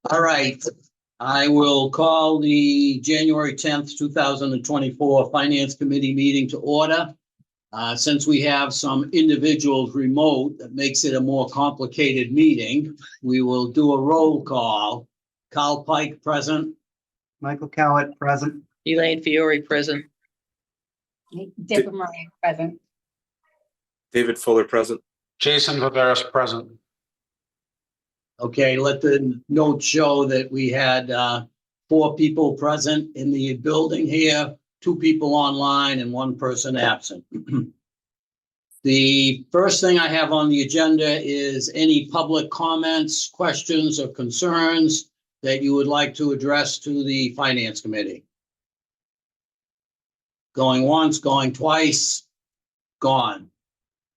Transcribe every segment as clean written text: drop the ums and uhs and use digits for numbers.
All right, I will call the January 10th, 2024 Finance Committee meeting to order. Since we have some individuals remote, that makes it a more complicated meeting. We will do a roll call. Carl Pike present. Michael Cowett, present. Elaine Fiore, present. Deborah Murray, present. David Fuller, present. Jason Viveras, present. Okay, let the note show that we had 4 people present in the building here, 2 people online and 1 person absent. The first thing I have on the agenda is any public comments, questions, or concerns that you would like to address to the Finance Committee. Going once, going twice, gone.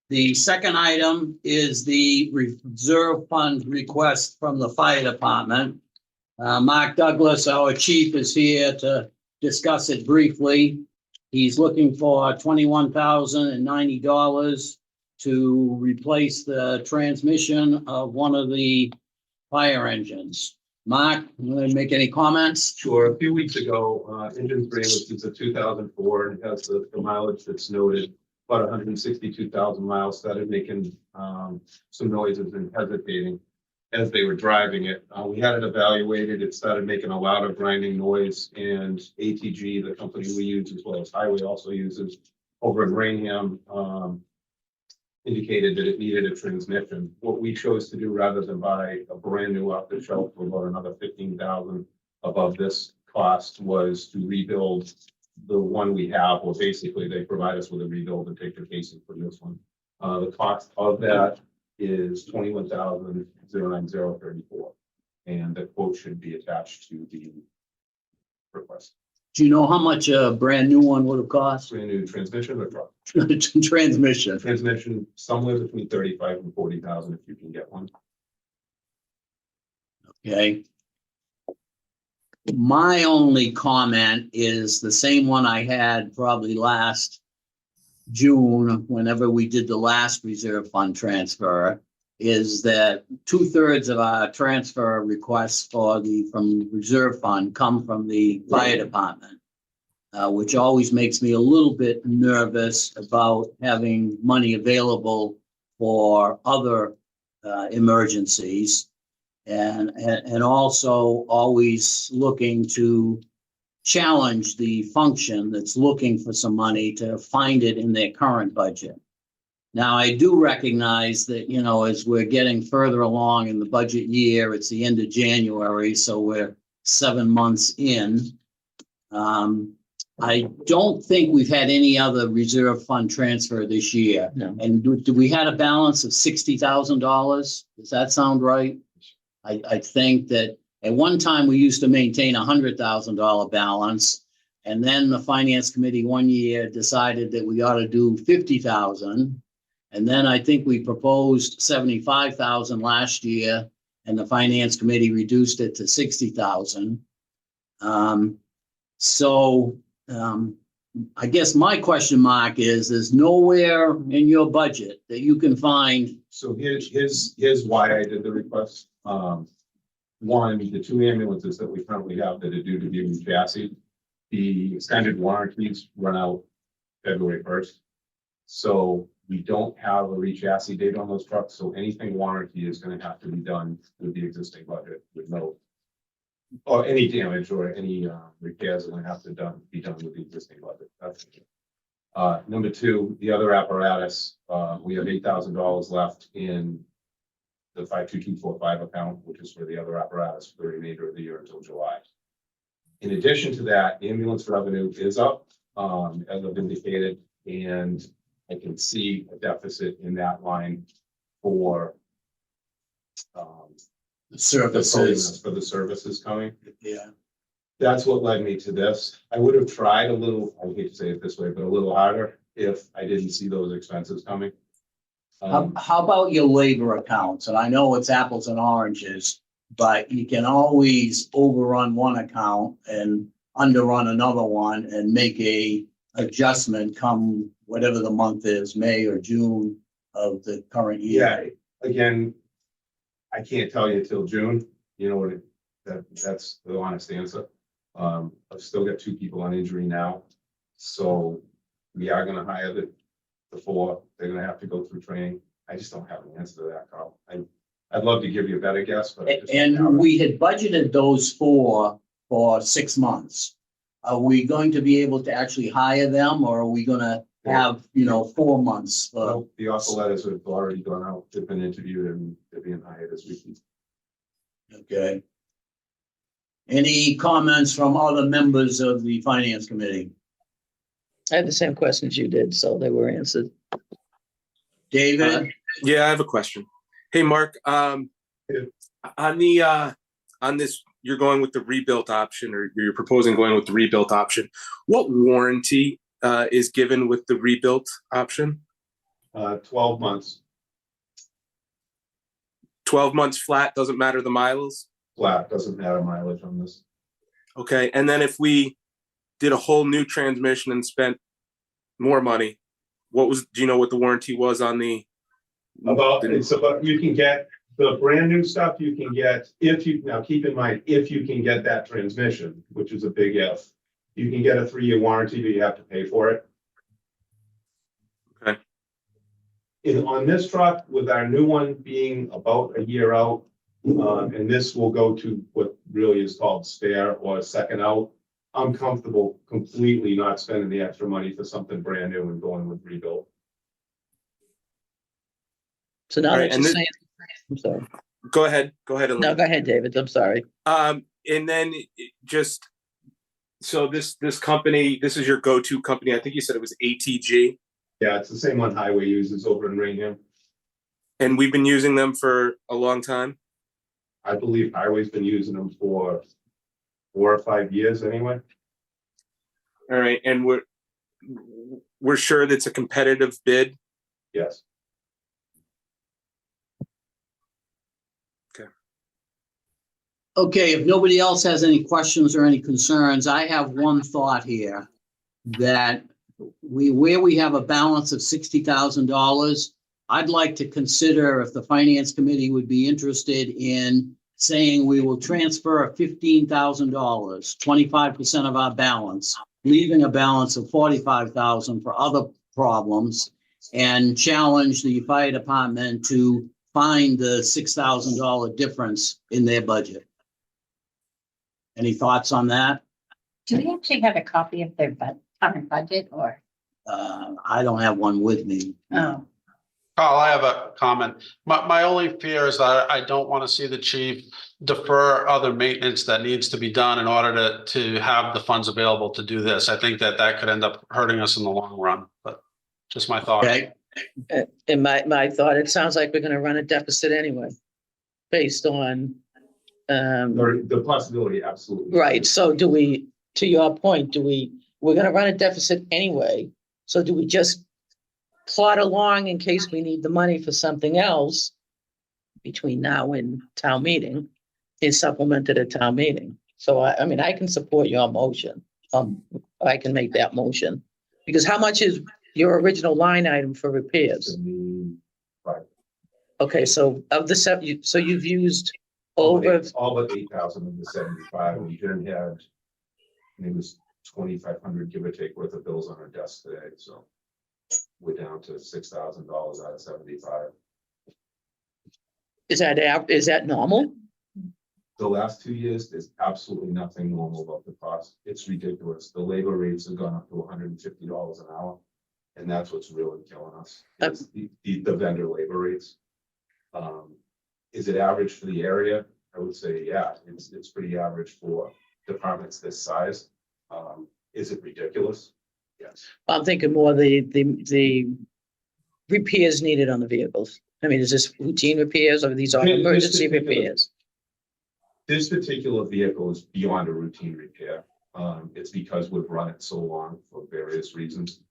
The second item is the reserve fund request from the fire department. Mark Douglas, our chief, is here to discuss it briefly. He's looking for $21,090 to replace the transmission of one of the fire engines. Mark, you want to make any comments? Sure. A few weeks ago, engine 3, which is a 2004 and has the mileage that's noted, about 162,000 miles, started making some noises and hesitating as they were driving it. We had it evaluated. It started making a louder grinding noise, and ATG, the company we use as well as Highway also uses over in Rainham, indicated that it needed a transmission. What we chose to do, rather than buy a brand new off the shelf for about another 15,000 above this cost, was to rebuild the one we have, or basically they provide us with a rebuild and take the casing for this one. The cost of that is $21,090.34, and the quote should be attached to the request. Do you know how much a brand new one would have cost? Brand new transmission or truck? Transmission. Transmission somewhere between 35 and 40,000 if you can get one. Okay. My only comment is the same one I had probably last June, whenever we did the last reserve fund transfer, is that 2/3 of our transfer requests from the reserve fund come from the fire department, which always makes me a little bit nervous about having money available for other emergencies. And also always looking to challenge the function that's looking for some money to find it in their current budget. Now, I do recognize that, you know, as we're getting further along in the budget year, it's the end of January, so we're 7 months in. I don't think we've had any other reserve fund transfer this year. No. And do we had a balance of $60,000? Does that sound right? I think that at one time we used to maintain $100,000 balance, and then the finance committee one year decided that we ought to do 50,000. And then I think we proposed 75,000 last year, and the finance committee reduced it to 60,000. I guess my question mark is, there's nowhere in your budget that you can find. So here's why I did the request. One, the 2 ambulances that we currently have that are due to be in chassis, the extended warranties run out February 1st. So we don't have a re-chassis date on those trucks. So anything warranty is going to have to be done with the existing budget with no, or any damage or any repairs are going to have to be done with the existing budget. That's it. Number 2, the other apparatus, we have $8,000 left in the 52245 account, which is for the other apparatus for the remainder of the year until July. In addition to that, ambulance revenue is up, as I've indicated, and I can see a deficit in that line for Services. for the services coming. Yeah. That's what led me to this. I would have tried a little, I hate to say it this way, but a little harder if I didn't see those expenses coming. How about your labor accounts? And I know it's apples and oranges, but you can always overrun one account and underrun another one and make a adjustment come whatever the month is, May or June of the current year. Yeah, again, I can't tell you till June, you know, That's the honest answer. I've still got 2 people on injury now. So we are gonna hire the 4. They're gonna have to go through training. I just don't have an answer to that, Carl. I'd love to give you a better guess, but. I just don't have And it. we had budgeted those 4 for 6 months. Are we going to be able to actually hire them, or are we gonna have, 4 months? Well, the offer letters have already gone out. They've been interviewed and they're being hired as we speak. Okay. Any comments from other members of the finance committee? I had the same questions you did, so they were answered. David? Yeah, I have a question. Hey, Mark, on this, you're going with the rebuilt option, or you're proposing going with the rebuilt option. What warranty is given with the rebuilt option? 12 months 12 months flat, doesn't matter the miles? flat, doesn't matter mileage on this. Okay, and then if we did a whole new transmission and spent more money, do you know what the warranty was on the? It's about, you can get the brand new stuff you can get now keep in mind, if you can get that transmission, which is a big if, you can get a 3-year warranty, but you have to pay for it. Okay. On this truck, with our new one being about a year out, and this will go to what really is called spare or second out, I'm comfortable completely not spending the extra money for something brand new and going with rebuild. So now All that right, you're and saying, I'm sorry. Go ahead. No, go ahead, David. I'm sorry. And then just, so this company, this is your go-to company. I think you said it was ATG, Yeah, it's the same one Highway uses over in Rainham. and we've been using them for a long time. I believe Highway's been using them for 4 or 5 years anyway. All right, and we're sure that's a competitive bid. Yes. Okay, if nobody else has any questions or any concerns, I have one thought here. That where we have a balance of $60,000, I'd like to consider if the finance committee would be interested in saying we will transfer $15,000, 25% of our balance, leaving a balance of $45,000 for other problems, and challenge the fire department to find the $6,000 difference in their budget. Any thoughts on that? Do we actually have a copy of their current budget or? I don't have one with me. Oh, Carl, I have a comment. My only fear is that I don't want to see the chief defer other maintenance that needs to be done in order to have the funds available to do this. I think that could end up hurting us in the long run, but just my thought. Okay, And my thought, it sounds like we're gonna run a deficit anyway, based on, The possibility, absolutely. right, so do we, to your point, we're gonna run a deficit anyway, so do we just plot along in case we need the money for something else between now and town meeting, is supplemented at town meeting? So I mean, I can support your motion. I can make that motion. Because how much is your original line item for repairs? Okay, so of the so you've used over, All but 8,000 of the 75. We didn't have, it was 2,500 give or take worth of bills on our desk today, so we're down to $6,000 out of 75. is that normal? The last 2 years, there's absolutely nothing normal about the cost. It's ridiculous. The labor rates have gone up to $150 an hour. And that's what's really killing us, is the vendor labor rates. Is it average for the area? I would say, yeah, it's pretty average for departments this size. Is it ridiculous? Yes. I'm thinking more the repairs needed on the vehicles. I mean, is this routine repairs or these are This emergency particular- repairs? This particular vehicle is beyond a routine repair. It's because we've run it so long for various reasons.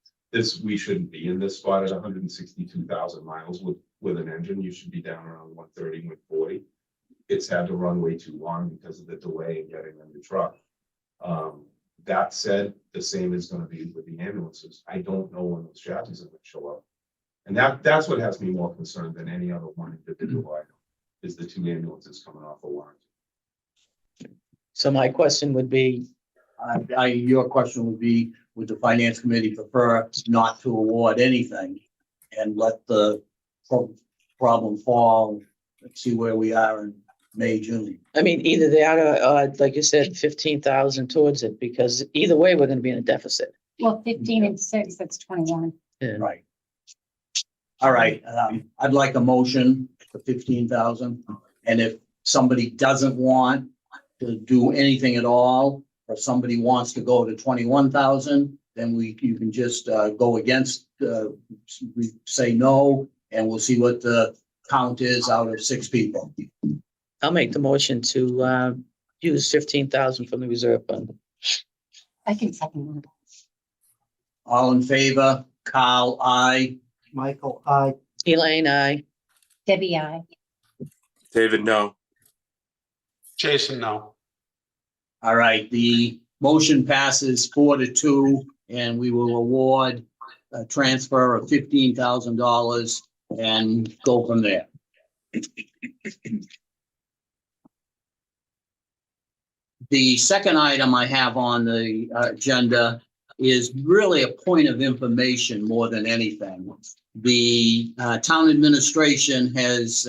We shouldn't be in this spot at 162,000 miles with an engine. You should be down around 130, 140. It's had to run way too long because of the delay in getting a new truck. That said, the same is going to be with the ambulances. I don't know when those chassis are going to show up. And that's what has me more concerned than any other one individual item, is the 2 ambulances coming off a warranty. So my question would be, Your question would be, would the finance committee prefer not to award anything and let the problem fall, and see where we are in May, June? I mean, either that or, like you said, 15,000 towards it, because either way, we're gonna be in a deficit. Well, 15 and 6, that's 21. Right. All right, I'd like a motion for 15,000. And if somebody doesn't want to do anything at all, or somebody wants to go to 21,000, then you can just go against, say no, and we'll see what the count is out of 6 people. I'll make the motion to use 15,000 from the reserve fund. I can second that. All in favor? Carl, I. Michael, I. Elaine, I. Debbie, I. David, no. Jason, no. All right, the motion passes 4-2, and we will award a transfer of $15,000 and go from there. The second item I have on the agenda is really a point of information more than anything. The town administration has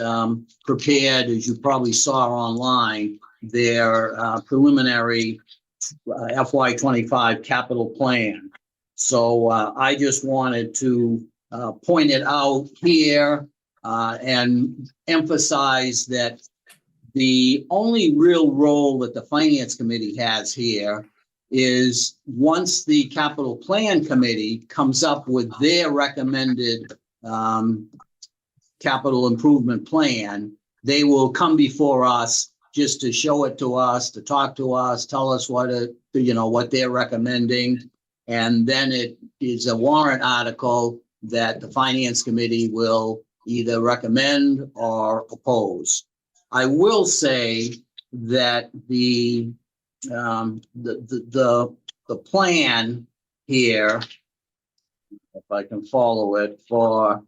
prepared, as you probably saw online, their preliminary FY25 capital plan. So I just wanted to point it out here and emphasize that the only real role that the finance committee has here is once the capital plan committee comes up with their recommended capital improvement plan, they will come before us just to show it to us, to talk to us, tell us what they're recommending. And then it is a warrant article that the finance committee will either recommend or oppose. I will say that the plan here, if I can follow it, for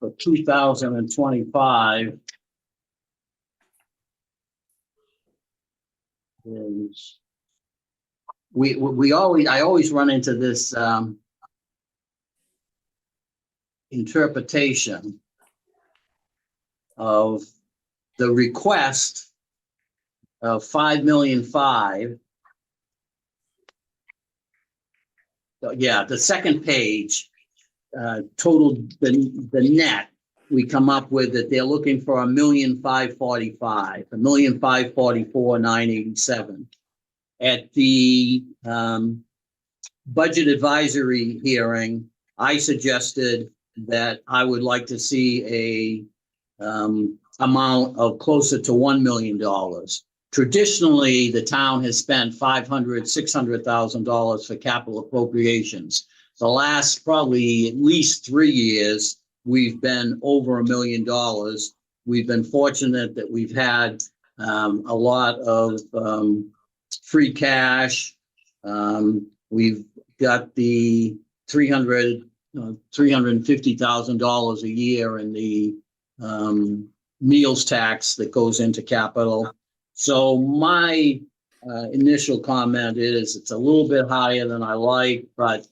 for 2025 is I always run into this interpretation of the request of 5.5 million. Yeah, the second page, total the net, we come up with that they're looking for 1,545,000, 1,544,987. At the budget advisory hearing, I suggested that I would like to see a amount of closer to $1 million. Traditionally, the town has spent $500,000, $600,000 for capital appropriations. The last probably at least 3 years, we've been over $1 million. We've been fortunate that we've had a lot of free cash. We've got the $350,000 a year in the meals tax that goes into capital. So my initial comment is it's a little bit higher than I like, but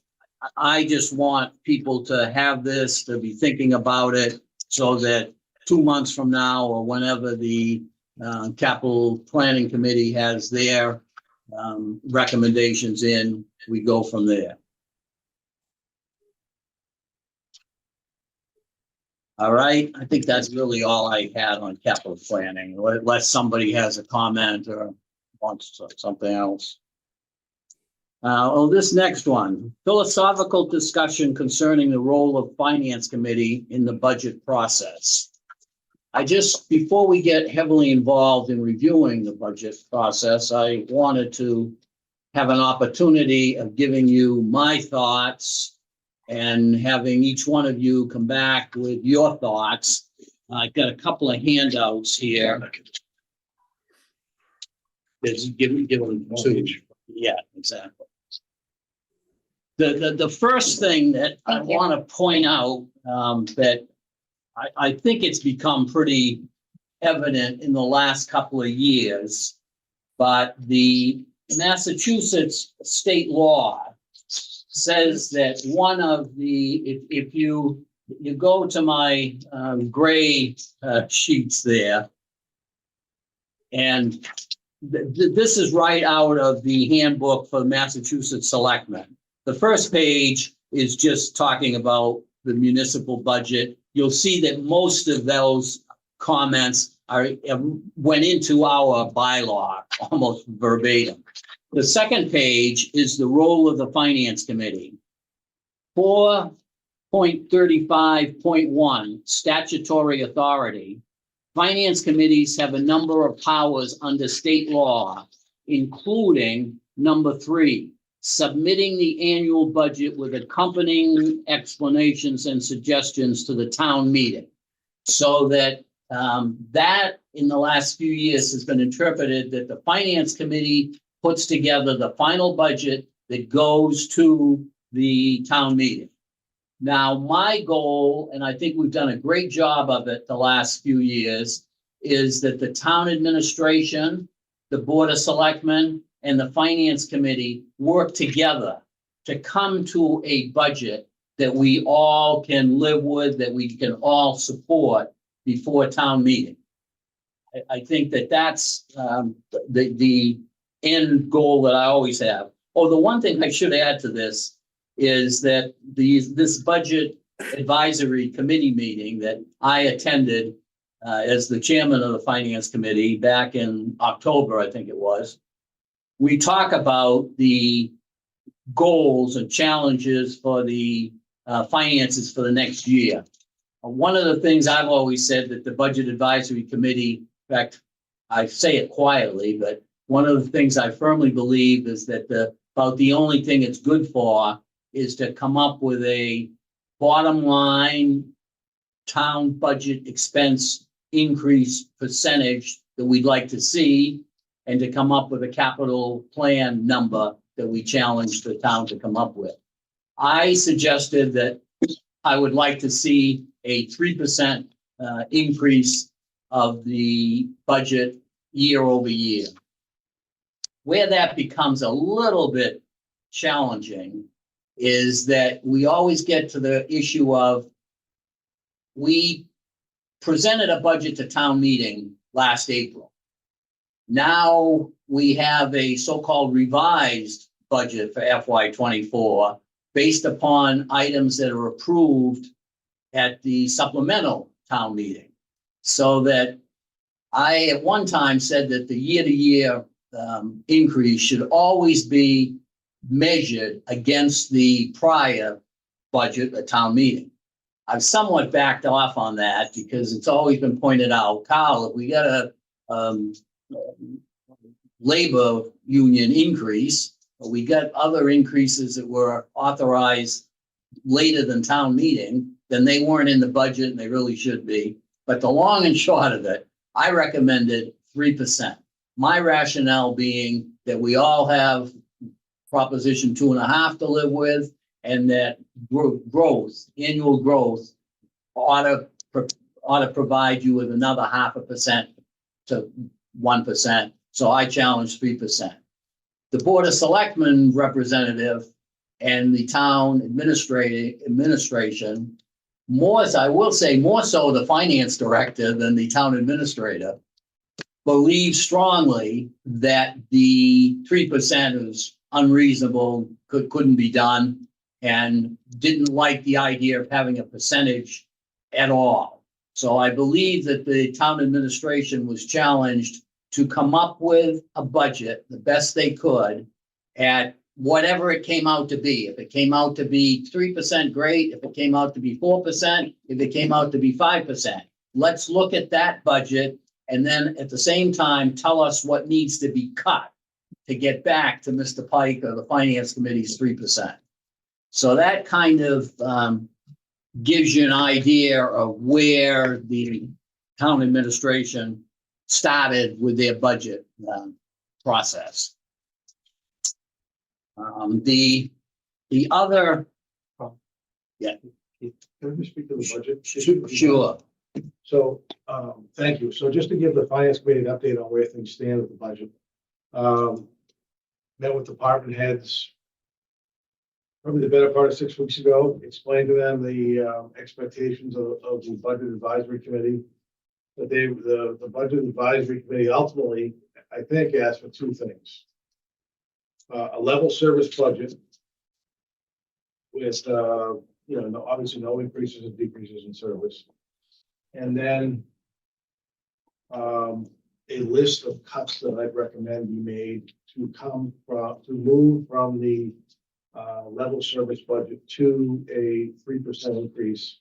I just want people to have this, to be thinking about it, so that 2 months from now or whenever the capital planning committee has their recommendations in, we go from there. All right, I think that's really all I had on capital planning, unless somebody has a comment or wants something else. This next one, philosophical discussion concerning the role of finance committee in the budget process. Before we get heavily involved in reviewing the budget process, I wanted to have an opportunity of giving you my thoughts and having each one of you come back with your thoughts. I've got a couple of handouts here. Just give them two. Yeah, exactly. The first thing that I want to point out that I think it's become pretty evident in the last couple of years. But the Massachusetts state law says that one of the, if you go to my gray sheets there, and this is right out of the handbook for Massachusetts selectmen. The first page is just talking about the municipal budget. You'll see that most of those comments went into our bylaw almost verbatim. The second page is the role of the finance committee. 4.35.1 statutory authority. Finance committees have a number of powers under state law, including number 3, submitting the annual budget with accompanying explanations and suggestions to the town meeting. So that that in the last few years has been interpreted that the finance committee puts together the final budget that goes to the town meeting. Now, my goal, and I think we've done a great job of it the last few years, is that the town administration, the board of selectmen, and the finance committee work together to come to a budget that we all can live with, that we can all support before town meeting. I think that that's the end goal that I always have. Oh, the one thing I should add to this is that this budget advisory committee meeting that I attended as the chairman of the finance committee back in October, I think it was. We talk about the goals and challenges for the finances for the next year. One of the things I've always said that the budget advisory committee, in fact, I say it quietly, but one of the things I firmly believe is that about the only thing it's good for is to come up with a bottom line town budget expense increase percentage that we'd like to see, and to come up with a capital plan number that we challenge the town to come up with. I suggested that I would like to see a 3% increase of the budget year over year. Where that becomes a little bit challenging is that we always get to the issue of, we presented a budget to town meeting last April. Now we have a so-called revised budget for FY24 based upon items that are approved at the supplemental town meeting. So that I at one time said that the year-to-year increase should always be measured against the prior budget at town meeting. I've somewhat backed off on that because it's always been pointed out, Carl, if we get a labor union increase, but we got other increases that were authorized later than town meeting, then they weren't in the budget and they really should be. But the long and short of it, I recommended 3%. My rationale being that we all have Proposition 2.5 to live with, and that growth, annual growth, ought to provide you with another 0.5% to 1%. So I challenge 3%. The Board of Selectmen representative and the town administration, I will say more so the finance director than the town administrator, believe strongly that the 3% is unreasonable, couldn't be done, and didn't like the idea of having a percentage at all. So I believe that the town administration was challenged to come up with a budget the best they could at whatever it came out to be. If it came out to be 3%, great. If it came out to be 4%, if it came out to be 5%, let's look at that budget and then at the same time tell us what needs to be cut to get back to Mr. Pike or the Finance Committee's 3%. So that kind of gives you an idea of where the town administration started with their budget process. The other, yeah. Can I just speak to the budget? Sure. So Thank you. So just to give the finance committee an update on where things stand with the budget. Met with department heads probably the better part of 6 weeks ago, explained to them the expectations of the budget advisory committee. But the budget advisory committee ultimately, I think, asked for two things. A level service budget with, obviously no increases and decreases in service. And then a list of cuts that I'd recommend be made to move from the level service budget to a 3% increase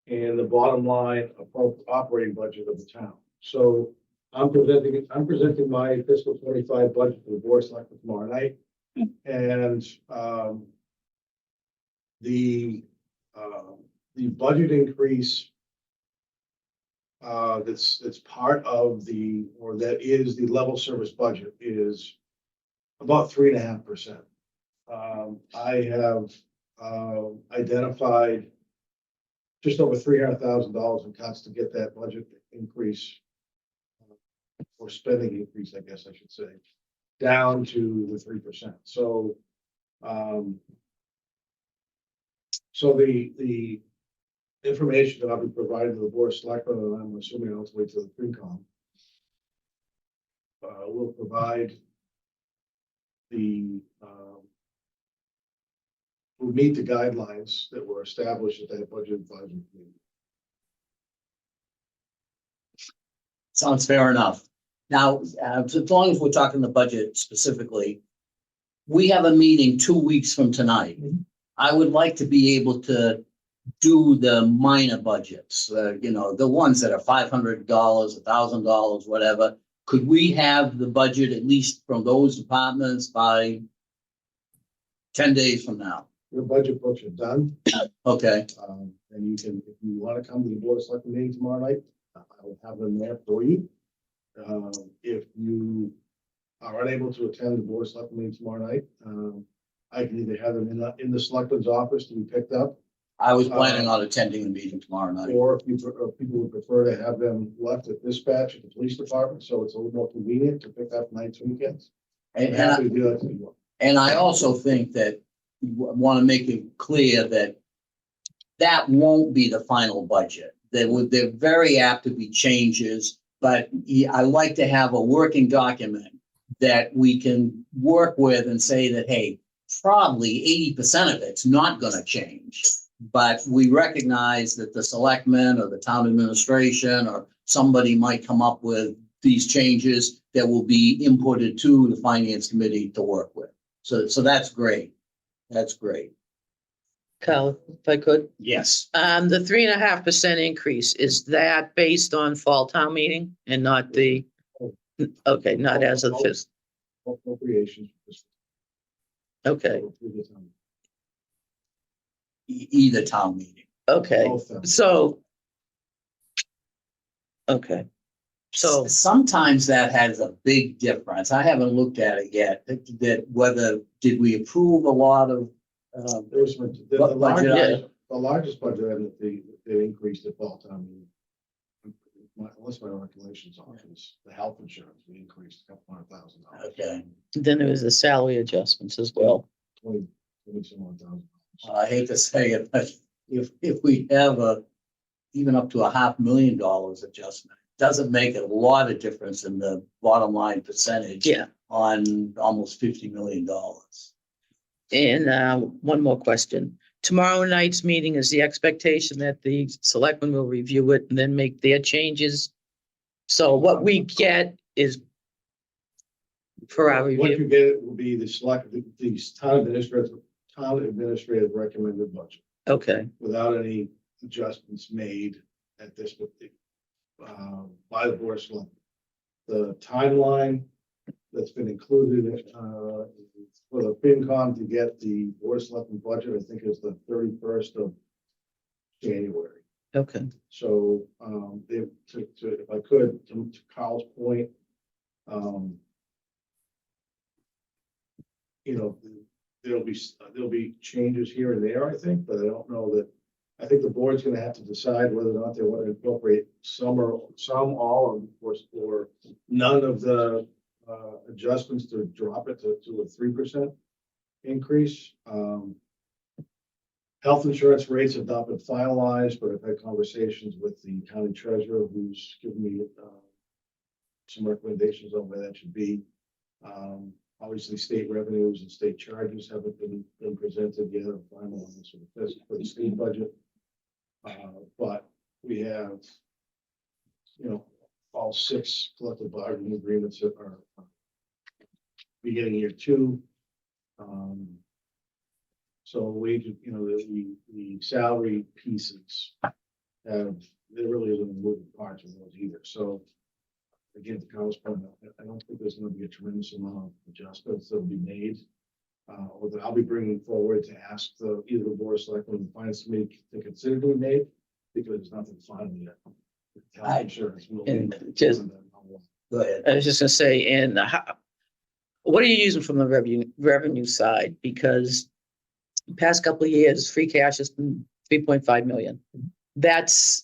in the bottom line operating budget of the town. So I'm presenting my fiscal 25 budget to the board of selectmen tomorrow night. And the budget increase that's part of that is the level service budget is about 3.5%. I have identified just over $300,000 in cuts to get that budget increase or spending increase, I guess I should say, down to the 3%. So, the information that I'll be providing to the board of selectmen, and I'm assuming I'll have to wait till the FinCom, will provide will meet the guidelines that were established at that budget advisory committee. Sounds fair enough. Now, as long as we're talking the budget specifically, we have a meeting 2 weeks from tonight. I would like to be able to do the minor budgets, the ones that are $500, $1,000, whatever. Could we have the budget at least from those departments by 10 days from now? Your budget books are done, Okay, and you can, if you want to come to the board of selectmen meeting tomorrow night, I will have them there for you. If you are unable to attend the board of selectmen meeting tomorrow night, I can either have them in the selectman's office to be picked up, I was planning on attending the meeting tomorrow night. or if people would prefer to have them left at dispatch at the police department, so it's a little more convenient to pick up nights and weekends. And, I'm and I- happy to do that if you want. And I also think that want to make it clear that won't be the final budget. They're very apt to be changes, but I like to have a working document that we can work with and say that, hey, probably 80% of it's not going to change. But we recognize that the selectmen or the town administration or somebody might come up with these changes that will be inputted to the finance committee to work with. So that's great. That's great. Kyle, if I could, Yes. the 3.5% increase, is that based on fall town meeting and not okay, not as of this, Appropriations. okay, Either town meeting. okay, Both of them. so. Okay, so, Sometimes that has a big difference. I haven't looked at it yet, that whether, did we approve a lot of, There was some, the What budget largest budget item that they increased at fall time. Unless my recollection's off, is the health insurance, we increased a couple $100,000. okay. then there was the salary adjustments as well. 20 some odd thousand. I hate to say it, but if we have even up to $500,000 adjustment, it doesn't make a lot of difference in the bottom line percentage. Yeah. On almost $50 million. And one more question. Tomorrow night's meeting is the expectation that the selectmen will review it and then make their changes. So what we get is for our What review. you get will be the town administrative recommended budget Okay, without any adjustments made at this, by the board of selectmen. The timeline that's been included, for the FinCom to get the board of selectmen budget, I think is the 31st of January. okay, So, if I could, to Carl's point, there'll be changes here and there, I think, but I don't know that I think the board's gonna have to decide whether or not they want to incorporate some, all, or none of the adjustments to drop it to a 3% increase. Health insurance rates have not been finalized, but I've had conversations with the county treasurer, who's given me some recommendations on where that should be. Obviously, state revenues and state charges haven't been presented yet, or finalized for the state budget. But we have, all 6 collective bargaining agreements that are beginning year 2. So wage, the salary pieces there really isn't moving parts of those either. So again, to Carl's point, I don't think there's going to be a tremendous amount of adjustments that will be made, or that I'll be bringing forward to ask either the board of selectmen or the finance committee to consider being made, because there's nothing final yet. Health insurance will be- And just- Go ahead. I was just gonna say, and what are you using from the revenue side? Because the past couple of years, free cash has been 3.5 million. That's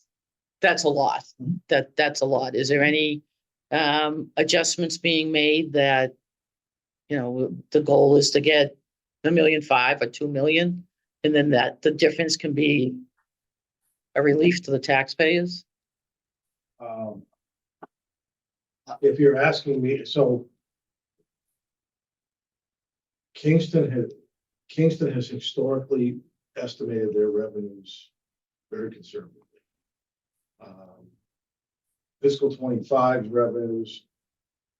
a lot. That's a lot. Is there any adjustments being made that, the goal is to get 1.5 million or 2 million, and then that the difference can be a relief to the taxpayers? If you're asking me, so Kingston has historically estimated their revenues very conservatively. Fiscal 25's revenues,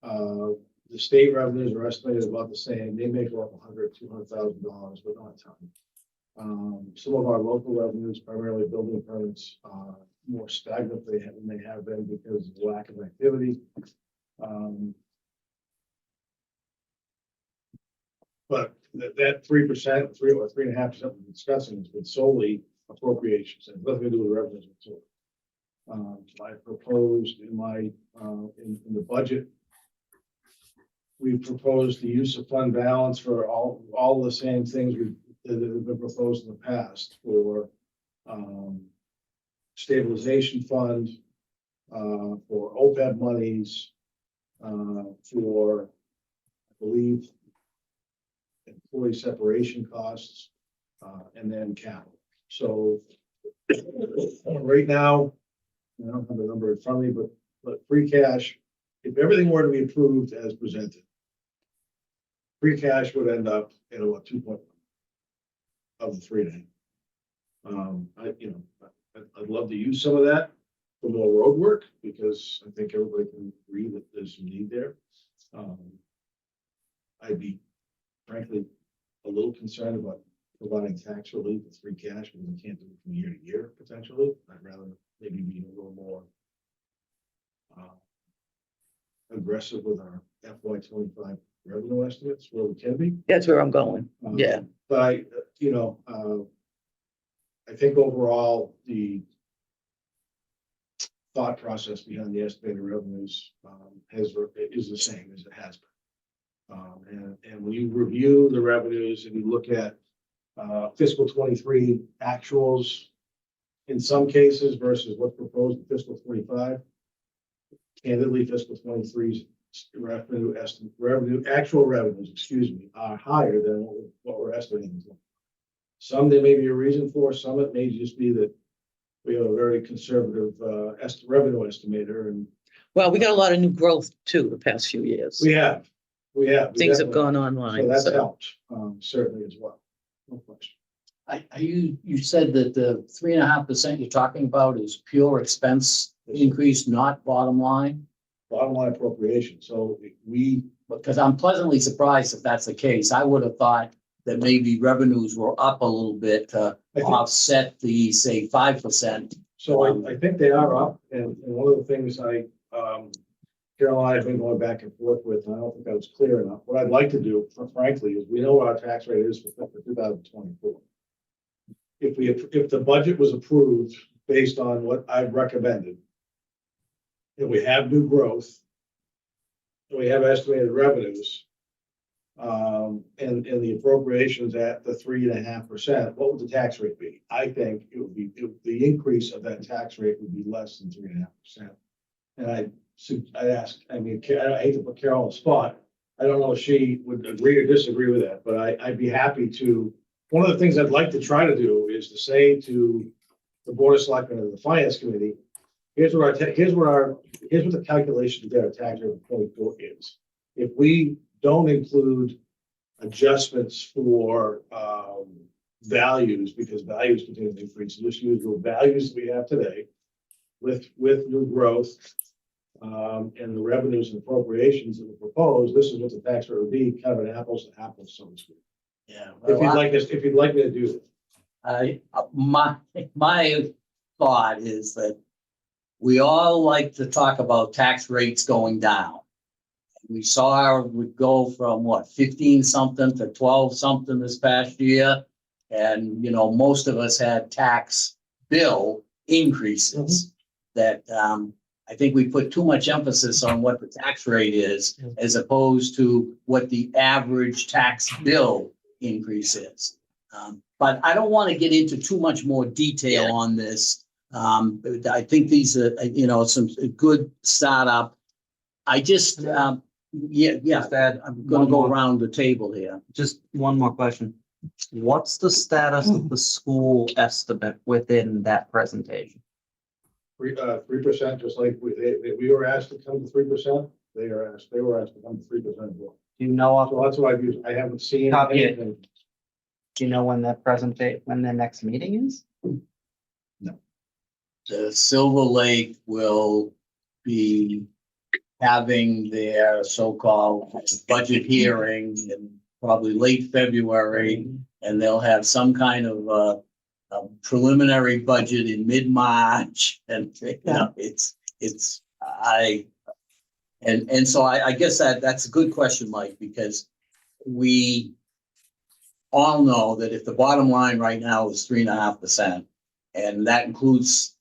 the state revenues are estimated about the same. They may go up $100,000-$200,000, but not a ton. Some of our local revenues, primarily building permits, are more stagnant than they have been because of lack of activity. But that 3%, 3 or 3.5% we're discussing has been solely appropriations and nothing to do with revenues. I proposed in the budget, we proposed the use of fund balance for all the same things that have been proposed in the past for stabilization fund, for OPEB monies, for, I believe, employee separation costs, and then capital. So right now, I don't have the number in front of me, but free cash, if everything were to be approved as presented, free cash would end up at about 2.1 of the 3.5. I'd love to use some of that for more road work, because I think everybody can agree that there's some need there. I'd be frankly a little concerned about providing tax relief with free cash, because we can't do it from year to year potentially. I'd rather maybe be a little more aggressive with our FY25 revenue estimates where we can be. That's where I'm going. Yeah. But I think overall the thought process behind the estimated revenues is the same as it has been. And when you review the revenues and you look at fiscal 23 actuals in some cases versus what's proposed in fiscal 25, candidly, fiscal 23's actual revenues, are higher than what we're estimating. Some there may be a reason for, some it may just be that we have a very conservative revenue estimator, and Well, we got a lot of new growth too the past few years. we have. Things have definitely- gone So online. that's So helped, certainly as well. No question. You said that the 3.5% you're talking about is pure expense increase, not bottom line? Bottom line appropriation, so Because I'm pleasantly surprised if that's the case. I would have thought that maybe revenues were up a little bit to I think- offset the, say, 5%. So I think they are up, and one of the things Carol and I have been going back and forth with, and I don't think that was clear enough. What I'd like to do, frankly, is we know what our tax rate is for 2024. If the budget was approved based on what I've recommended, and we have new growth, and we have estimated revenues, and the appropriations at the 3.5%, what would the tax rate be? I think it would be, the increase of that tax rate would be less than 3.5%. And I asked, I mean, I hate to put Carol on the spot. I don't know if she would agree or disagree with that, but I'd be happy to. One of the things I'd like to try to do is to say to the Board of Selectmen and the Finance Committee, here's what the calculation to get our tax rate of 24 is. If we don't include adjustments for values, because values continue to increase, just use the values we have today with new growth and the revenues and appropriations that were proposed, this is what the tax rate would be, kind of an apples to apples, so to speak. Yeah. If you'd like me to do that. My thought is that we all like to talk about tax rates going down. We saw it would go from what, 15 something to 12 something this past year. And, you know, most of us had tax bill increases that, I think we put too much emphasis on what the tax rate is as opposed to what the average tax bill increase is. But I don't want to get into too much more detail on this. I think these are, you know, some good startup. I just, I'm gonna go around the table here. Just one more question. What's the status of the school estimate within that presentation? 3%, just like we were asked to come to 3%. They were asked to come to 3% as well. Do you know, So that's what I've used. I haven't seen Copy it. anything. do you know when when the next meeting is? The Silver Lake will be having their so-called budget hearing in probably late February, and they'll have some kind of a preliminary budget in mid-March, and you know, so I guess that's a good question, Mike, because we all know that if the bottom line right now is 3.5%, and that includes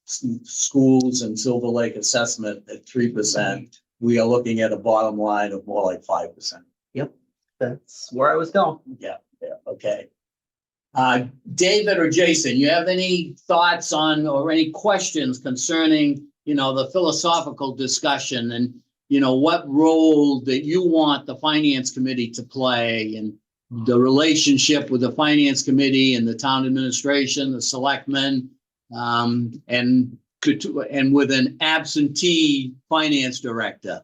schools and Silver Lake assessment at 3%, we are looking at a bottom line of more like 5%. That's where I was going. Yeah, okay. David or Jason, you have any thoughts on or any questions concerning, you know, the philosophical discussion and, you know, what role that you want the finance committee to play and the relationship with the finance committee and the town administration, the selectmen, and with an absentee finance director?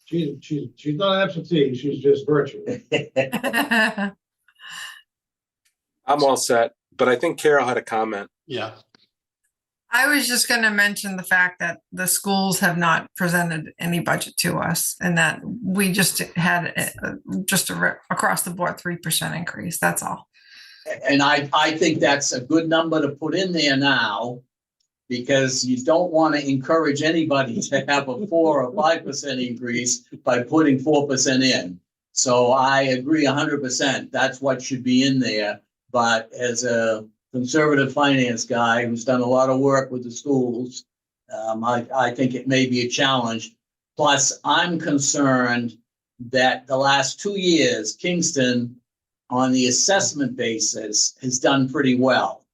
She's not absentee, she's just virtual. I'm all set, but I think Carol had a comment. Yeah. I was just going to mention the fact that the schools have not presented any budget to us and that we just had across the board 3% increase. That's all. And I think that's a good number to put in there now, because you don't want to encourage anybody to have a 4 or 5% increase by putting 4% in. So I agree 100%. That's what should be in there. But as a conservative finance guy who's done a lot of work with the schools, I think it may be a challenge. Plus, I'm concerned that the last 2 years, Kingston, on the assessment basis, has done pretty well.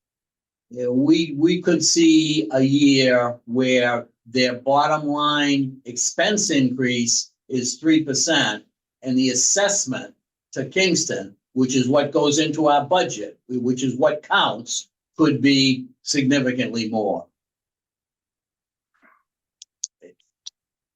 You know, we could see a year where their bottom line expense increase is 3%, and the assessment to Kingston, which is what goes into our budget, which is what counts, could be significantly more.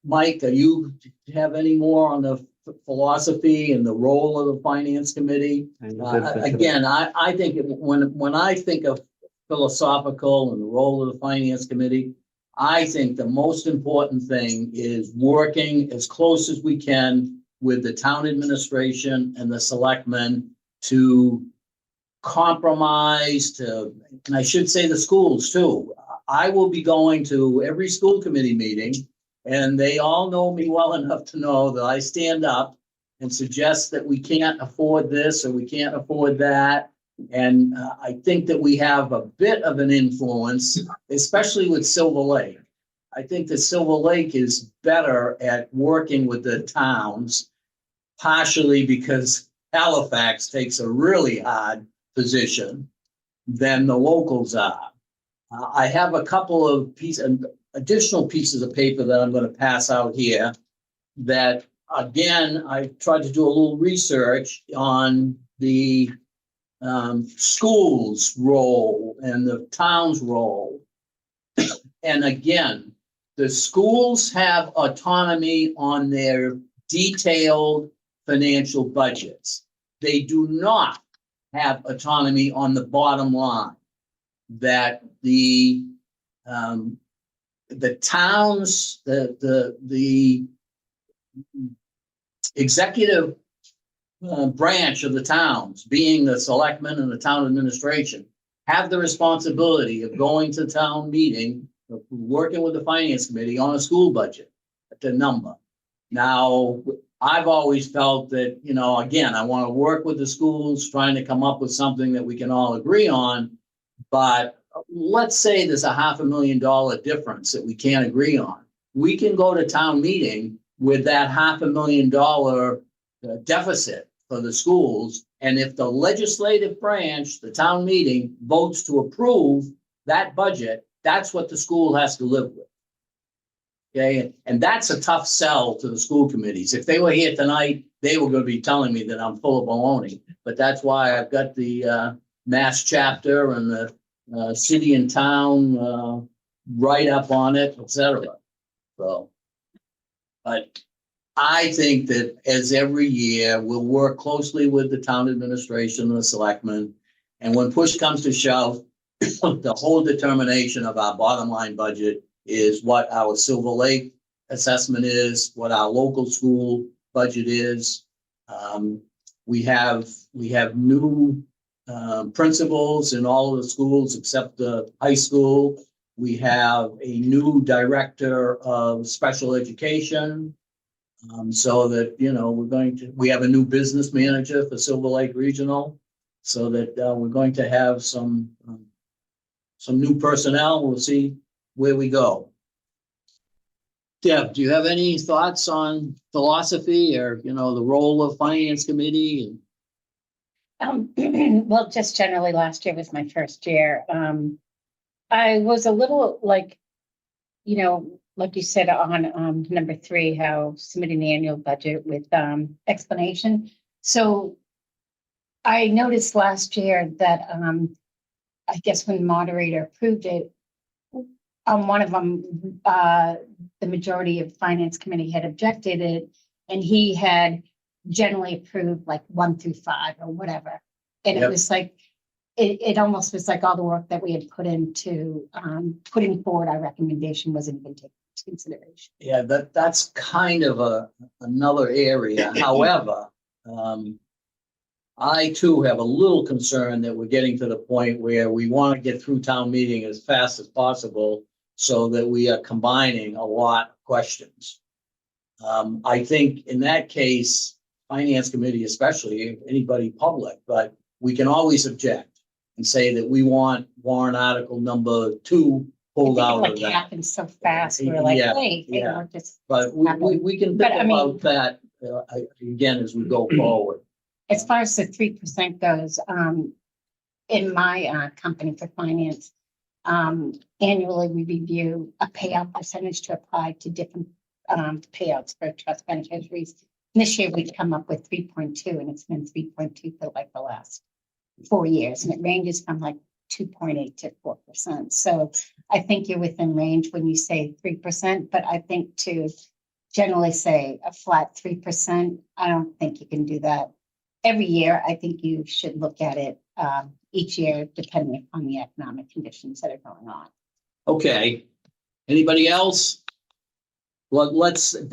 Mike, do you have any more on the philosophy and the role of the finance committee? Again, I think when I think of philosophical and the role of the finance committee, I think the most important thing is working as close as we can with the town administration and the selectmen to compromise, and I should say the schools too. I will be going to every school committee meeting, and they all know me well enough to know that I stand up and suggest that we can't afford this or we can't afford that. And I think that we have a bit of an influence, especially with Silver Lake. I think that Silver Lake is better at working with the towns. partially because Halifax takes a really hard position than the locals are. I have a couple of additional pieces of paper that I'm going to pass out here that, again, I tried to do a little research on the school's role and the town's role. And again, the schools have autonomy on their detailed financial budgets. They do not have autonomy on the bottom line. That the towns, the executive branch of the towns, being the selectmen and the town administration, have the responsibility of going to town meeting, working with the finance committee on a school budget, the number. Now, I've always felt that, again, I want to work with the schools, trying to come up with something that we can all agree on. But let's say there's a $500,000 difference that we can't agree on. We can go to town meeting with that $500,000 deficit for the schools. And if the legislative branch, the town meeting, votes to approve that budget, that's what the school has to live with. Okay, and that's a tough sell to the school committees. If they were here tonight, they were going to be telling me that I'm full of baloney. But that's why I've got the Mass chapter and the city and town write up on it, etc. So, but I think that as every year, we'll work closely with the town administration and the selectmen. And when push comes to shove, the whole determination of our bottom line budget is what our Silver Lake assessment is, what our local school budget is. We have new principals in all of the schools except the high school. We have a new director of special education. So that, we have a new business manager for Silver Lake Regional, so that we're going to have some new personnel. We'll see where we go. Deb, do you have any thoughts on philosophy or, the role of finance committee? Well, just generally last year was my first year. I was a little like you said on number 3, how submitting the annual budget with explanation. So I noticed last year that I guess when the moderator approved it, on one of them, the majority of finance committee had objected it, and he had generally approved like 1 through 5 or whatever. And Yep. it was like, it almost was like all the work that we had put into putting forward our recommendation wasn't even taken into consideration. Yeah, that's kind of another area. However, I too have a little concern that we're getting to the point where we want to get through town meeting as fast as possible so that we are combining a lot of questions. I think in that case, finance committee, especially anybody public, but we can always object and say that we want warrant article number 2 pulled out Like of it that. happens so fast. We're like, Yeah, hey, yeah. we're just, But we can But think I mean- about that again as we go forward. as far as the 3% goes, in my company for finance, annually we review a payout percentage to apply to different payouts for trust fund treasuries. This year we've come up with 3.2, and it's been 3.2 for like the last 4 years, and it ranges from like 2.8 to 4%. So I think you're within range when you say 3%, but I think to generally say a flat 3%, I don't think you can do that every year. I think you should look at it each year, depending on the economic conditions that are going on. Okay, anybody else? Well,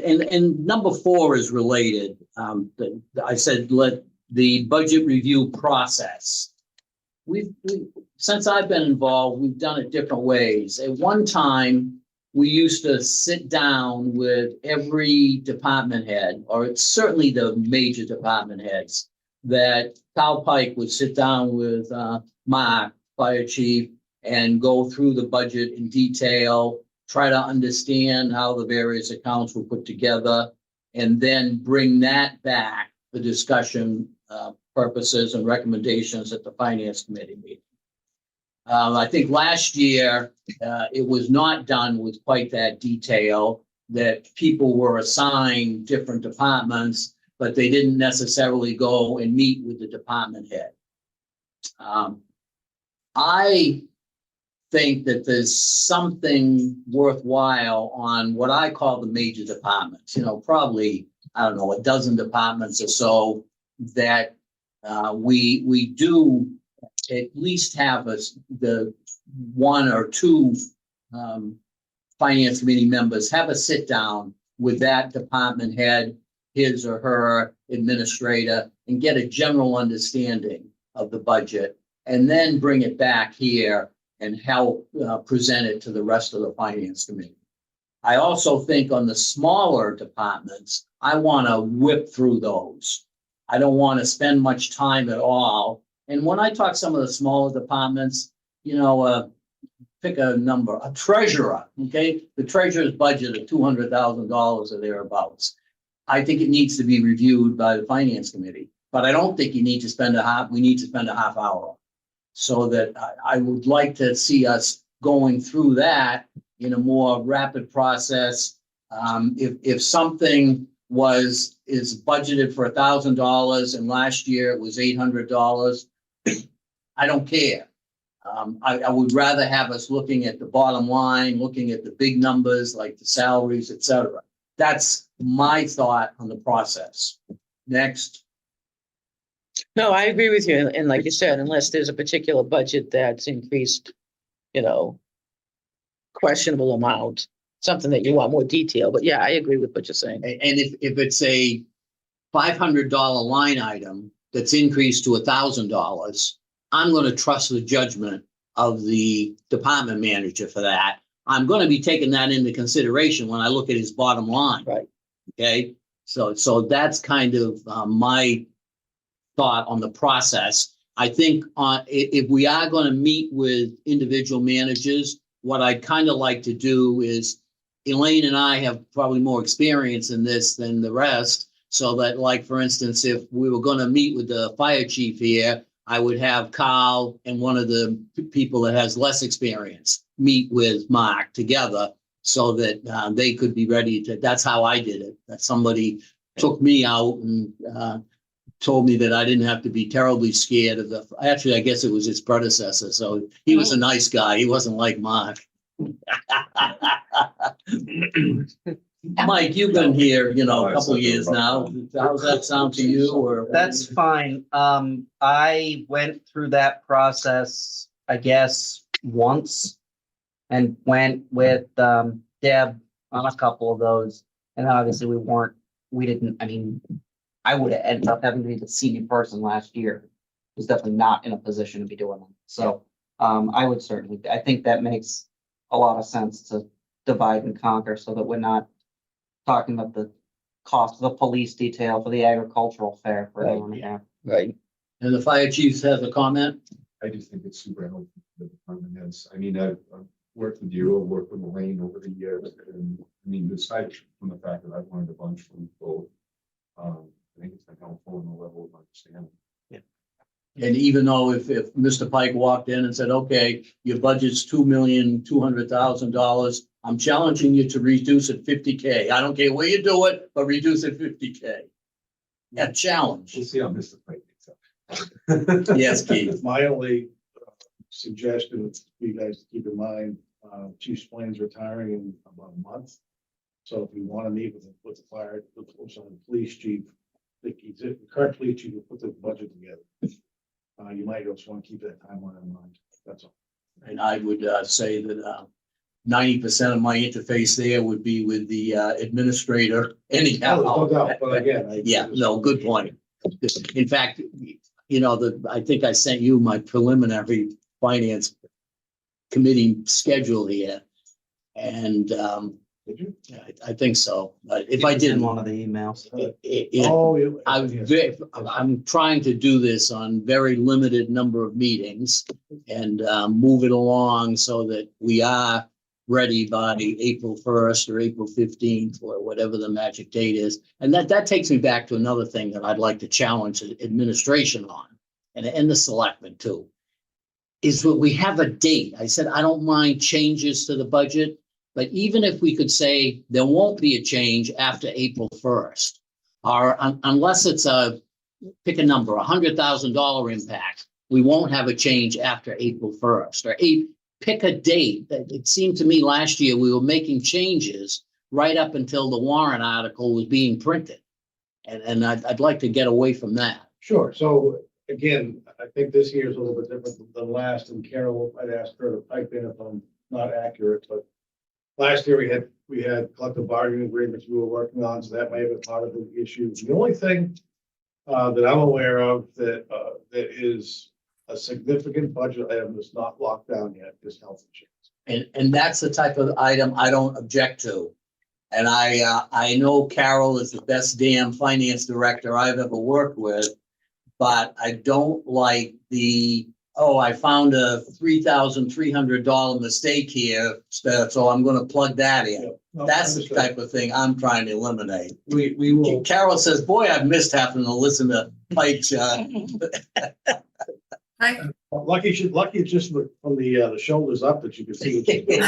and number 4 is related. I said, let the budget review process. Since I've been involved, we've done it different ways. At one time, we used to sit down with every department head, or it's certainly the major department heads, that Kyle Pike would sit down with Mark, fire chief, and go through the budget in detail, try to understand how the various accounts were put together, and then bring that back the discussion purposes and recommendations at the finance committee meeting. I think last year, it was not done with quite that detail, that people were assigned different departments, but they didn't necessarily go and meet with the department head. I think that there's something worthwhile on what I call the major departments, probably, I don't know, a dozen departments or so that we do at least have the one or two finance committee members have a sit down with that department head, his or her administrator, and get a general understanding of the budget, and then bring it back here and help present it to the rest of the finance committee. I also think on the smaller departments, I want to whip through those. I don't want to spend much time at all. And when I talk some of the smaller departments, pick a number, a treasurer, okay? The treasurer's budget of $200,000 or thereabouts. I think it needs to be reviewed by the finance committee, but I don't think we need to spend a half hour. So that I would like to see us going through that in a more rapid process. If something is budgeted for $1,000 and last year it was $800, I don't care. I would rather have us looking at the bottom line, looking at the big numbers like the salaries, et cetera. That's my thought on the process. Next. No, I agree with you. And like you said, unless there's a particular budget that's increased, questionable amount, something that you want more detail. But yeah, I agree with what you're saying. And if it's a $500 line item that's increased to $1,000, I'm going to trust the judgment of the department manager for that. I'm going to be taking that into consideration when I look at his bottom line. Right. Okay. So that's kind of my thought on the process. I think if we are going to meet with individual managers, what I'd kind of like to do is, Elaine and I have probably more experience in this than the rest. So that, like, for instance, if we were going to meet with the fire chief here, I would have Carl and one of the people that has less experience meet with Mark together so that they could be ready to, that's how I did it. That somebody took me out and told me that I didn't have to be terribly scared of actually, I guess it was his predecessor. So he was a nice guy. He wasn't like Mark. Mike, you've been here, a couple of years now. How's that sound to you? Or That's fine. I went through that process, I guess, once and went with Deb on a couple of those. And obviously I would have ended up having to be the senior person last year. Was definitely not in a position to be doing that. So I think that makes a lot of sense to divide and conquer so that we're not talking about the cost of the police detail for the agricultural fair for everyone. Yeah. Right. And the fire chief has a comment. I just think it's super helpful for the department heads. I've worked with you, I've worked with Elaine over the years, and aside from the fact that I've learned a bunch from both, I think it's been helpful in the level of understanding. And even though if Mr. Pike walked in and said, okay, your budget's $2,200,000, I'm challenging you to reduce it $50K. I don't care where you do it, but reduce it $50K. Yeah, challenge. We'll see how Mr. Pike takes up. Yes, Keith. My only suggestion for you guys to keep in mind, Chief Splain's retiring in about a month. So if you want to meet with the fire, the police chief, the current police chief will put the budget together. You might just want to keep that timeline in mind. That's all. And I would say that 90% of my interface there would be with the administrator anyhow. No doubt, but again. Yeah, no, good point. In fact, I think I sent you my preliminary finance committee schedule here. And Did you? I think so. But if I didn't, one of the emails. I'm trying to do this on very limited number of meetings and move it along so that we are ready by April 1st or April 15th or whatever the magic date is. And that takes me back to another thing that I'd like to challenge the administration on and the selectmen too, is that we have a date. I said, I don't mind changes to the budget, but even if we could say there won't be a change after April 1st, or unless it's pick a number, $100,000 impact, we won't have a change after April 1st, or pick a date. It seemed to me last year we were making changes right up until the Warren article was being printed. And I'd like to get away from that. Sure, so again, I think this year is a little bit different than last, and Carol, I'd ask her to pipe in if I'm not accurate, but last year we had collective bargaining agreements we were working on, so that may have been part of the issue. The only thing that I'm aware of that is a significant budget item that's not locked down yet is health insurance. And that's the type of item I don't object to. And I know Carol is the best damn finance director I've ever worked with, but I don't like I found a $3,300 mistake here, so I'm gonna plug that in. Yeah, no, That's the understood. type of thing I'm trying to eliminate. We will, Carol says, boy, I've missed having to listen to Pike's, Right? lucky it's just from the shoulders up that you can see. What she's doing.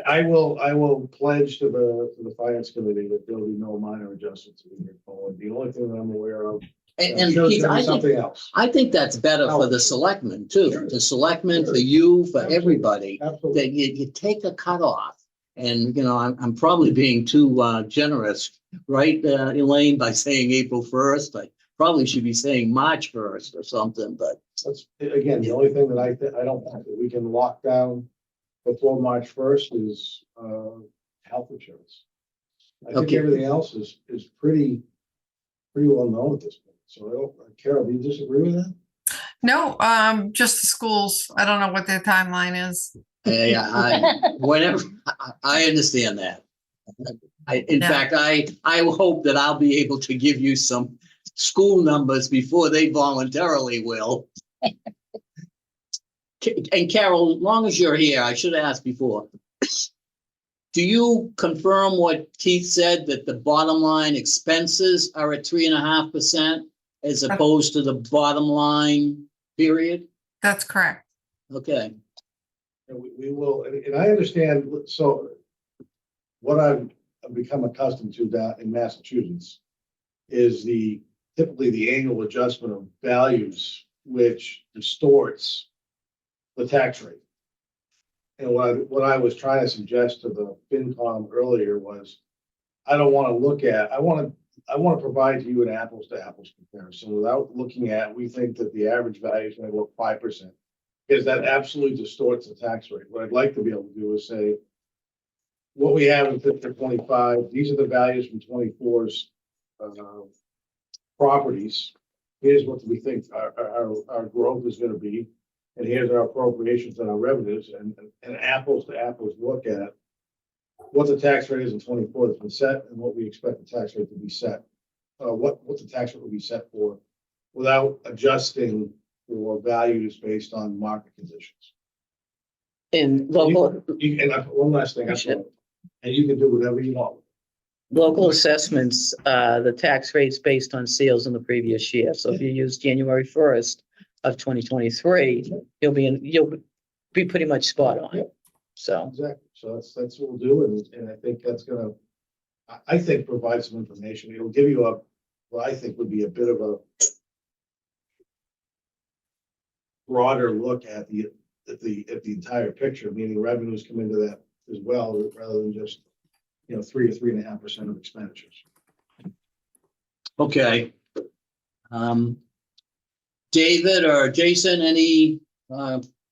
I will pledge to the finance committee that there'll be no minor adjustments moving forward. The only thing that I'm aware of. and Sure, it's Keith, gonna be I think, something else. I think that's better for the selectmen too, the selectmen, for you, for everybody. Absolutely. That you take a cutoff. And, I'm probably being too generous, right, Elaine, by saying April 1st. I probably should be saying March 1st or something, but That's, again, the only thing that I don't think that we can lock down before March 1st is health insurance. I think Okay. everything else is pretty well known at this point. So I don't, Carol, do you disagree with that? No, just the schools. I don't know what their timeline is. whenever, I understand that. In Yeah. fact, I hope that I'll be able to give you some school numbers before they voluntarily will. And Carol, as long as you're here, I should have asked before. Do you confirm what Keith said, that the bottom line expenses are at 3.5% as opposed to the bottom line period? That's correct. Okay, And we will, and I understand, so what I've become accustomed to down in Massachusetts is typically the annual adjustment of values, which distorts the tax rate. And what I was trying to suggest to the FinCom earlier was, I want to provide to you an apples to apples comparison without looking at, we think that the average value is going to go up 5%. Because that absolutely distorts the tax rate. What I'd like to be able to do is say, what we have in fiscal 25, these are the values from 24's properties. Here's what we think our growth is going to be. And here's our appropriations and our revenues, and apples to apples look at what the tax rate is in 24 that's been set and what we expect the tax rate to be set. What the tax rate will be set for without adjusting for values based on market conditions. In local, One last thing, and you can do whatever you want. local assessments, the tax rate's based on sales in the previous year. So if you use January 1st of 2023, you'll be pretty much spot on. So, Exactly. So that's what we'll do, and I think that's gonna, I think, provide some information. It'll give you what I think would be a bit of a broader look at the entire picture, meaning revenues come into that as well, rather than just 3 to 3.5% of expenditures. okay. David or Jason, any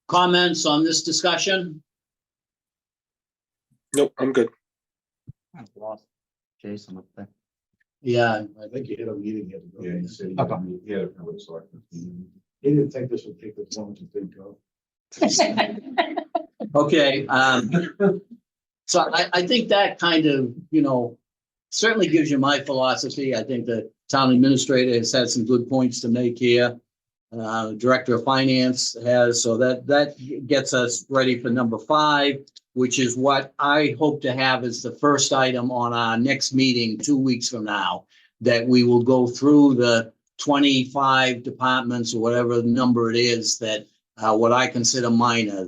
comments on this discussion? Nope, I'm good. I've lost Jason up there. Yeah, I think you hit a meeting here. Yeah, he said Okay. he had a conversation. He didn't think this would take this long to think of. okay. So I think that kind of, certainly gives you my philosophy. I think the town administrator has had some good points to make here. Director of Finance has, so that gets us ready for number 5, which is what I hope to have as the first item on our next meeting 2 weeks from now, that we will go through the 25 departments or whatever number it is that what I consider minor,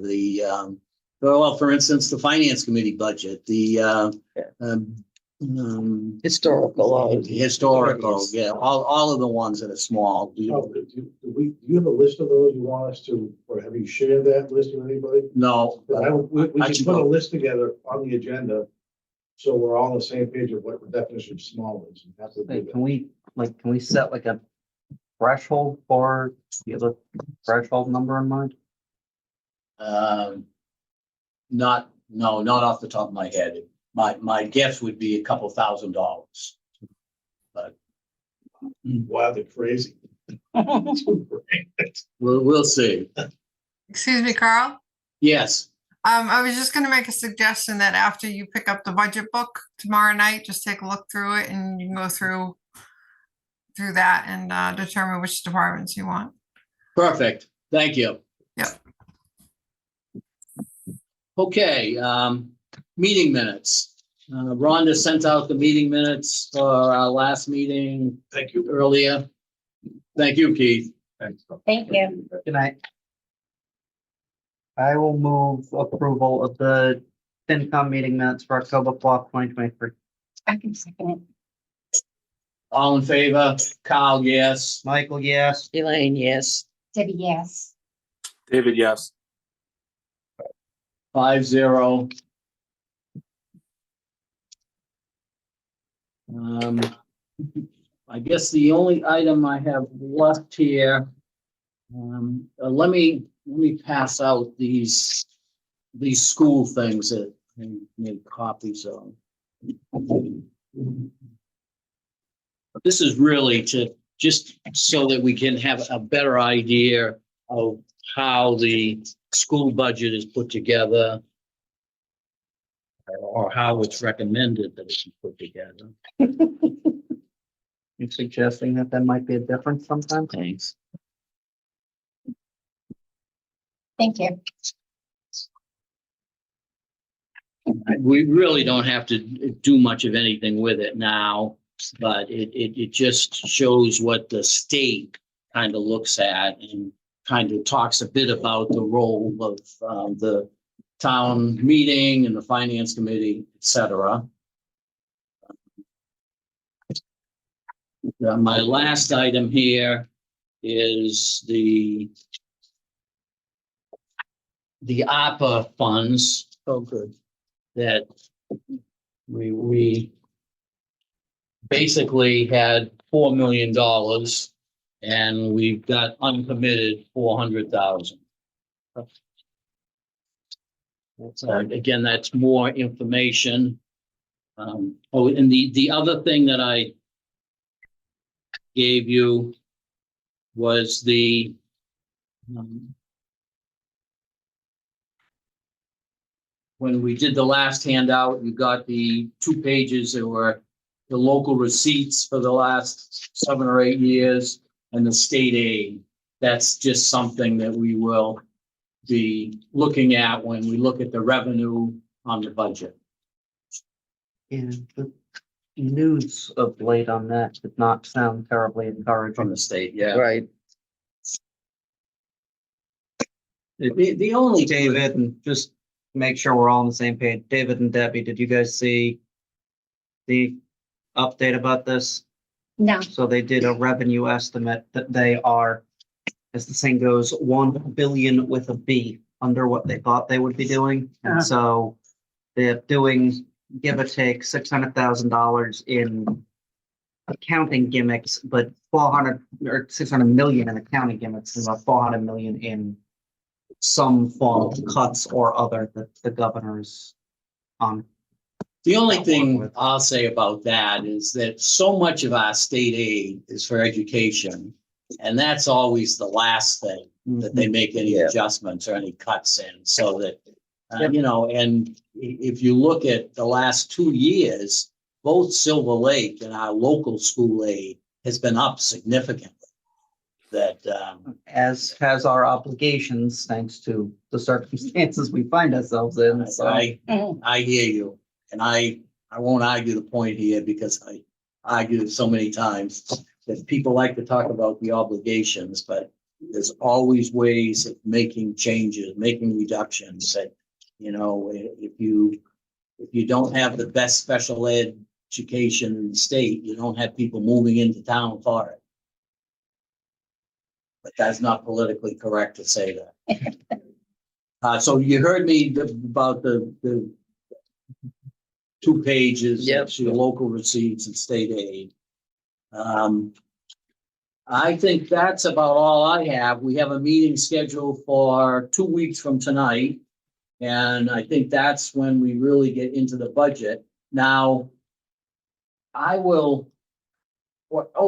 well, for instance, the Finance Committee budget, the historical, yeah, all of the ones that are small. Oh, do you have a list of those you want us to, or have you shared that list with anybody? No, We I can can put a go. list together on the agenda, so we're all on the same page of what the definition of small is. And have to do Hey, that. can we set like a threshold for, do you have a threshold number in mind? Not off the top of my head. My guess would be a couple $1,000. Wow, they're crazy. We'll see. Excuse me, Carl. Yes, I was just gonna make a suggestion that after you pick up the budget book tomorrow night, just take a look through it and you can go through that and determine which departments you want. perfect. Thank you. Yep. Okay, meeting minutes. Rhonda sent out the meeting minutes for our last meeting Thank you. earlier. Thank you, Keith. Thanks. Thank you. Good night. I will move approval of the FinCom meeting minutes for October 12th, 2023. I can second it. All in favor? Kyle, yes. Michael, yes. Elaine, yes. Debbie, yes. David, yes. 5-0. I guess the only item I have left here, let me pass out these school things that I made copies of. This is really to just so that we can have a better idea of how the school budget is put together, or how it's recommended that it be put together. You suggesting that there might be a difference sometimes? Thanks. Thank you. We really don't have to do much of anything with it now, but it just shows what the state kind of looks at and kind of talks a bit about the role of the town meeting and the finance committee, et cetera. My last item here is the ARPA funds. Oh, good. That we basically had $4 million and we've got uncommitted 400,000. Again, that's more information. And the other thing that I gave you was the when we did the last handout, you got the 2 pages that were the local receipts for the last 7 or 8 years and the state aid. That's just something that we will be looking at when we look at the revenue on the budget. And the news of late on that did not sound terribly encouraging. From the state, yeah. Right. The only David, and just make sure we're all on the same page. David and Debbie, did you guys see the update about this? No, So they did a revenue estimate that they are, as the saying goes, 1 billion with a B under what they thought they would be doing. And so they're doing, give or take, $600,000 in accounting gimmicks, but 400 or 600 million in accounting gimmicks, and about 400 million in some form of cuts or other that the governor's on. The only thing I'll say about that is that so much of our state aid is for education. And that's always the last thing that they make any adjustments or any cuts in, so that, you know, and if you look at the last 2 years, both Silver Lake and our local school aid has been up significantly. that, As has our obligations, thanks to the circumstances we find ourselves in, so. I hear you. And I won't argue the point here because I argued it so many times that people like to talk about the obligations, but there's always ways of making changes, making reductions that, you know, if you don't have the best special ed education in the state, you don't have people moving into town for it. But that's not politically correct to say that. So you heard me about the 2 pages, Yep. your local receipts and state aid. I think that's about all I have. We have a meeting scheduled for 2 weeks from tonight. And I think that's when we really get into the budget. Now, oh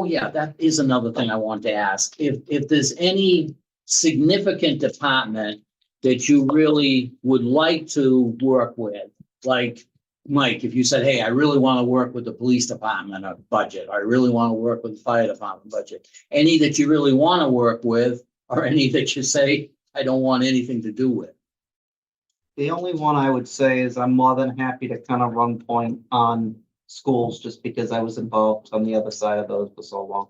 yeah, that is another thing I want to ask. If there's any significant department that you really would like to work with, like Mike, if you said, hey, I really want to work with the police department budget, I really want to work with the fire department budget, any that you really want to work with, or any that you say, I don't want anything to do with. The only one I would say is I'm more than happy to kind of run point on schools just because I was involved on the other side of those for so long.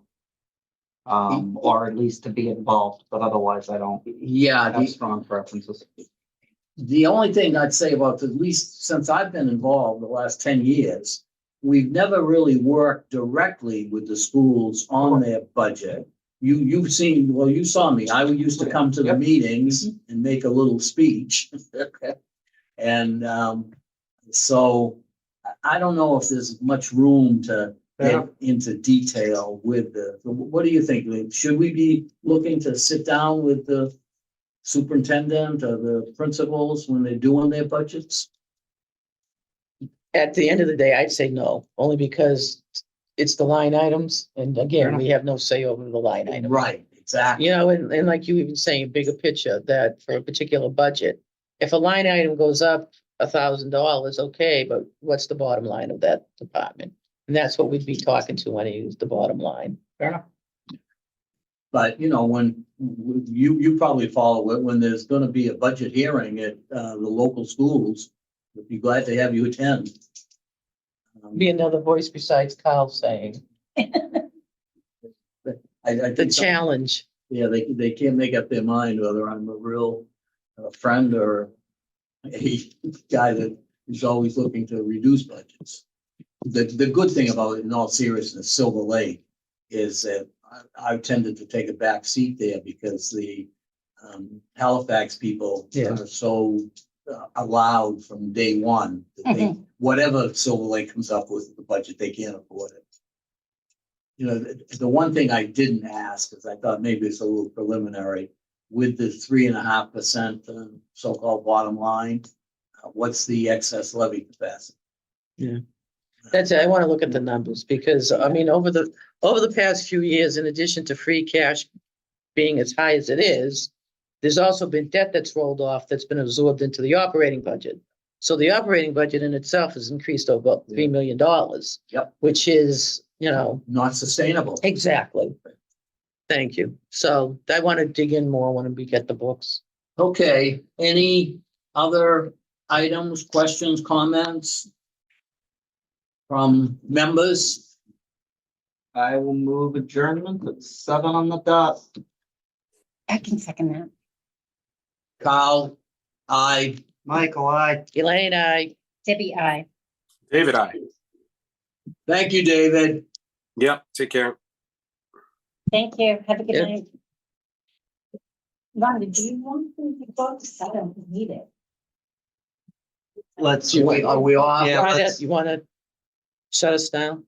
Or at least to be involved, but otherwise I don't Yeah, have strong preferences. the only thing I'd say about, at least since I've been involved the last 10 years, we've never really worked directly with the schools on their budget. You've seen, well, you saw me. I used to come to the Yep. meetings and make a little speech. And so I don't know if there's much room to Yeah. get into detail with what do you think? Should we be looking to sit down with the superintendent or the principals when they're doing their budgets? At the end of the day, I'd say no, only because it's the line items. And again, we have no say over the line item. Right, exactly. You know, and like you even saying, bigger picture, that for a particular budget, if a line item goes up $1,000, okay, but what's the bottom line of that department? And that's what we'd be talking to when I use the bottom line. Fair enough. But, you know, when you probably follow it, when there's gonna be a budget hearing at the local schools, we'd be glad to have you attend. Be another voice besides Kyle saying, I the think, challenge. yeah, they can't make up their mind whether I'm a real friend or a guy that is always looking to reduce budgets. The good thing about it, in all seriousness, Silver Lake, is that I've tended to take a back seat there because the Halifax people Yeah. are so allowed from day one that they, whatever Silver Lake comes up with the budget, they can't afford it. You know, the one thing I didn't ask, because I thought maybe it's a little preliminary, with the 3.5% so-called bottom line, what's the excess levy capacity? That's it. I want to look at the numbers because, I mean, over the past few years, in addition to free cash being as high as it is, there's also been debt that's rolled off that's been absorbed into the operating budget. So the operating budget in itself has increased over $3 million. Yep. Which is, you know, Not sustainable. exactly. Thank you. So I want to dig in more when we get the books. Okay, any other items, questions, comments from members? I will move adjournment at 7 on the dot. I can second that. Kyle, I, Michael, I. Elaine, Debbie, I. David, I. thank you, David. Yep. Take care. Thank you. Have a good Yeah. night. Rhonda, do you want to go to 7 to meet it? Let's Wait, are we off? Yeah, Rhonda, let's- you want to shut us down?